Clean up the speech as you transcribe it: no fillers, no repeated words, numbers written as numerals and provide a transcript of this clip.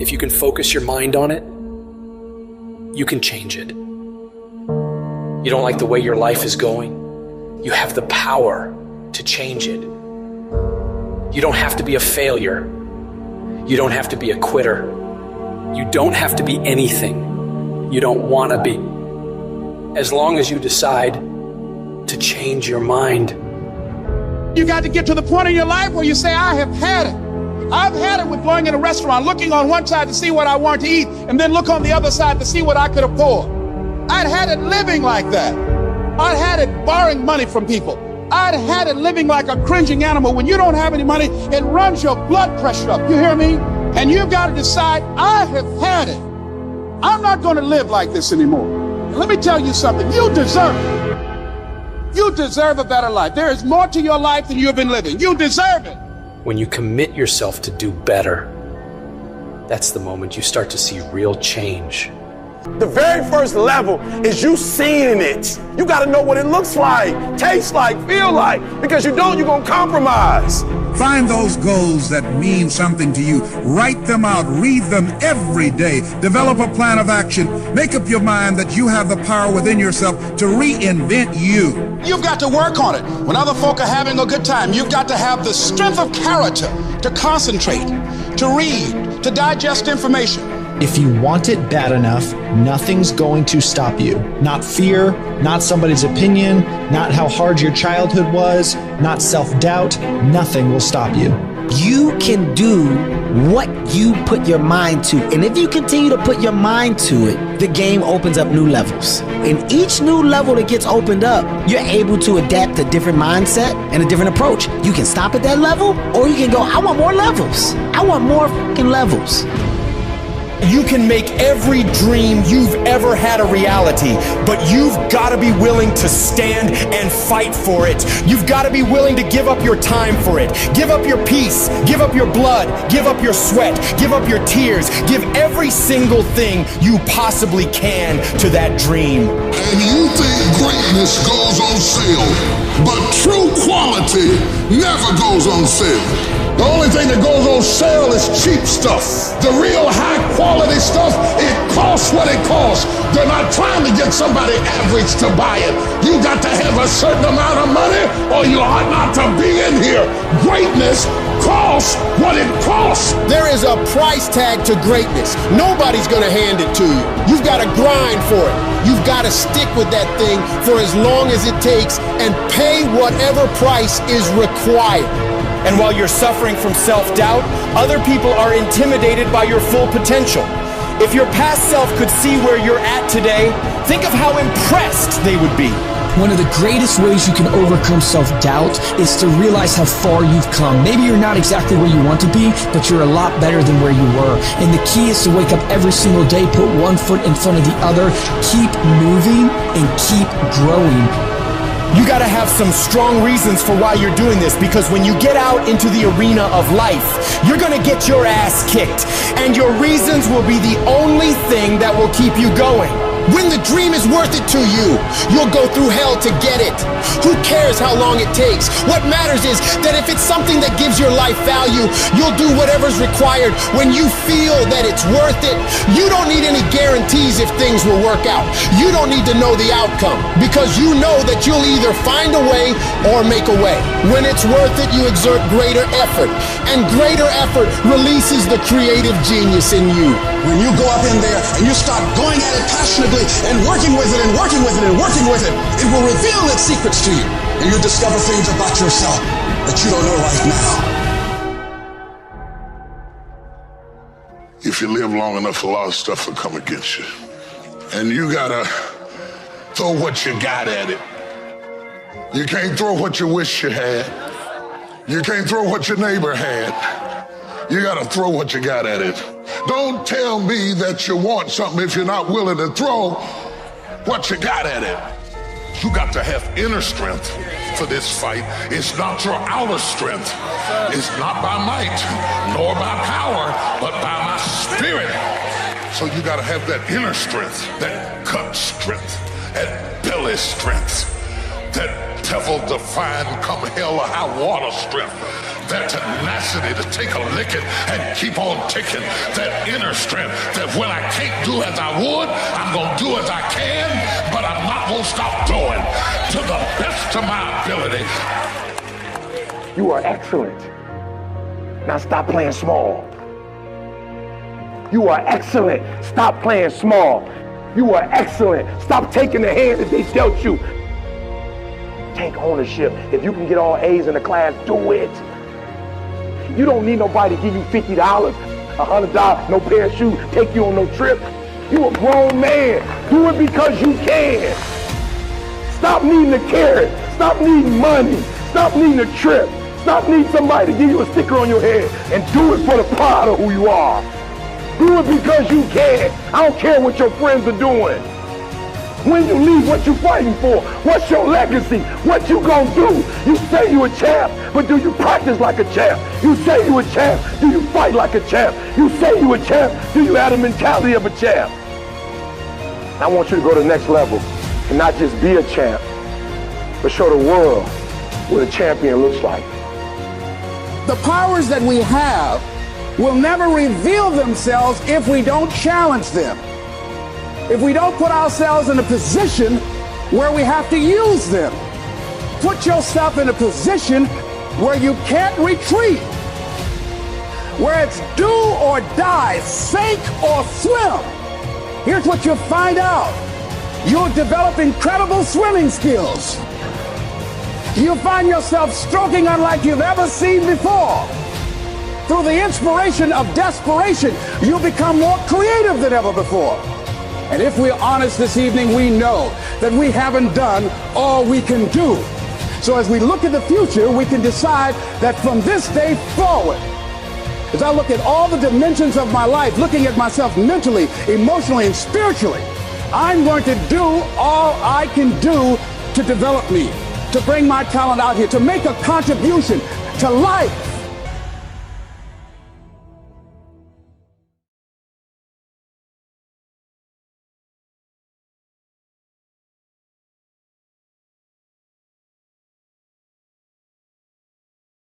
If you can focus your mind on it, you can change it. You don't like the way your life is going? You have the power to change it. You don't have to be a failure. You don't have to be a quitter. You don't have to be anything you don't want to be. As long as you decide to change your mind. You got to get to the point in your life where you say, I have had it. I've had it with going in a restaurant, looking on one side to see what I want to eat, and then look on the other side to see what I could afford. I'd had it living like that. I'd had it borrowing money from people. I'd had it living like a cringing animal. When you don't have any money, it runs your blood pressure up. You hear me? And you've got to decide, I have had it. I'm not going to live like this anymore. And let me tell you something. You deserve it. You deserve a better life. There is more to your life than you've been living. You deserve it. When you commit yourself to do better, that's the moment you start to see real change. The very first level is you seeing it. You got to know what it looks like, tastes like, feel like, because you don't, you're going to compromise. Find those goals that mean something to you. Write them out. Read them every day. Develop a plan of action. Make up your mind that you have the power within yourself to reinvent you. You've got to work on it. When other folk are having a good time, you've got to have the strength of character to concentrate, to read, to digest information. If you want it bad enough, nothing's going to stop you. Not fear, not somebody's opinion, not how hard your childhood was, not self-doubt. Nothing will stop you. You can do what you put your mind to. And if you continue to put your mind to it, the game opens up new levels. And each new level that gets opened up, you're able to adapt a different mindset and a different approach. You can stop at that level, or you can go, I want more levels. I want more fucking levels. You can make every dream you've ever had a reality, but you've got to be willing to stand and fight for it. You've got to be willing to give up your time for it. Give up your peace, give up your blood, give up your sweat, give up your tears, give every single thing you possibly can to that dream. And you think greatness goes on sale, but true quality never goes on sale. The only thing that goes on sale is cheap stuff. The real high quality stuff, it costs what it costs. They're not trying to get somebody average to buy it. You got to have a certain amount of money or you ought not to be in here. Greatness costs what it costs. There is a price tag to greatness. Nobody's gonna hand it to you. You've got to grind for it. You've got to stick with that thing for as long as it takes and pay whatever price is required. And while you're suffering from self-doubt, other people are intimidated by your full potential. If your past self could see where you're at today, think of how impressed they would be. One of the greatest ways you can overcome self-doubt is to realize how far you've come. Maybe you're not exactly where you want to be, but you're a lot better than where you were. And the key is to wake up every single day, put one foot in front of the other, keep moving, and keep growing. You gotta have some strong reasons for why you're doing this, because when you get out into the arena of life, you're gonna get your ass kicked, and your reasons will be the only thing that will keep you going. When the dream is worth it to you, you'll go through hell to get it. Who cares how long it takes? What matters is that if it's something that gives your life value, you'll do whatever's required when you feel that it's worth it. You don't need any guarantees if things will work out. You don't need to know the outcome, because you know that you'll either find a way or make a way. When it's worth it, you exert greater effort, and greater effort releases the creative genius in you. When you go up in there and you start going at it passionately and working with it and working with it and working with it, it will reveal its secrets to you. And you'll discover things about yourself that you don't know right now. If you live long enough, a lot of stuff will come against you. And you gotta throw what you got at it. You can't throw what you wish you had. You can't throw what your neighbor had. You gotta throw what you got at it. Don't tell me that you want something if you're not willing to throw what you got at it. You got to have inner strength for this fight. It's not your outer strength. It's not by might, nor by power, but by my spirit. So you gotta have that inner strength, that gut strength, that belly strength, that devil-defying come hell or high water strength. that tenacity to take a licking and keep on ticking, that inner strength that when I can't do as I would, I'm going to do as I can, but I'm not going to stop doing to the best of my ability. You are excellent. Now stop playing small. You are excellent. Stop playing small. You are excellent. Stop taking the hand that they dealt you. Take ownership. If you can get all A's in the class, do it. You don't need nobody to give you $50, $100, no pair of shoes, take you on no trip. You a grown man. Do it because you can. Stop needing a carrot. Stop needing money. Stop needing a trip. Stop needing somebody to give you a sticker on your head, and do it for the pride of who you are. Do it because you can. I don't care what your friends are doing. When you leave, what you fighting for? What's your legacy? What you gonna do? You say you a champ, but do you practice like a champ? You say you a champ, do you fight like a champ? You say you a champ, do you have the mentality of a champ? I want you to go to the next level and not just be a champ, but show the world what a champion looks like. The powers that we have will never reveal themselves if we don't challenge them. If we don't put ourselves in a position where we have to use them. Put yourself in a position where you can't retreat, where it's do or die, sink or swim. Here's what you'll find out. You'll develop incredible swimming skills. You'll find yourself stroking unlike you've ever seen before. Through the inspiration of desperation, you'll become more creative than ever before. And if we're honest this evening, we know that we haven't done all we can do. So as we look at the future, we can decide that from this day forward, as I look at all the dimensions of my life, looking at myself mentally, emotionally, and spiritually, I'm going to do all I can do to develop me, to bring my talent out here, to make a contribution to life.